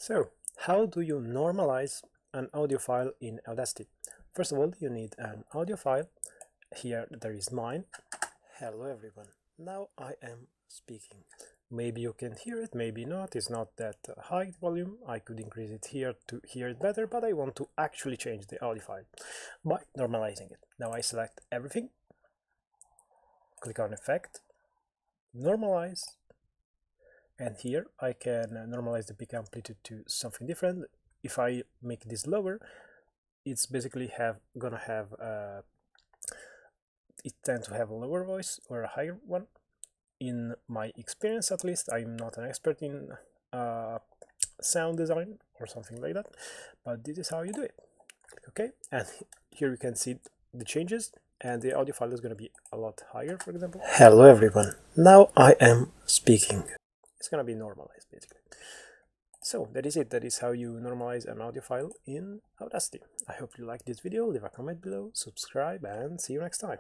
So, how do you normalize an audio file in Audacity? First of all, you need an audio file. Here there is mine. Hello everyone. Now I am speaking. Maybe you can hear it, maybe not. It's not that high volume. I could increase it here to hear it better, but I want to actually change the audio file by normalizing it. Now I select everything, click on Effect, Normalize, and here I can normalize the peak amplitude to something different. If I make this lower, it's basically gonna have it tends to have a lower voice or a higher one. In my experience, at least, I'm not an expert in sound design or something like that, but this is how you do it. Click OK, and here you can see the changes, and the audio file is going to be a lot higher, for example. Hello everyone, now I am speaking. It's going to be normalized, basically. So that is it. That is how you normalize an audio file in Audacity. I hope you liked this video. Leave a comment below, subscribe, and see you next time.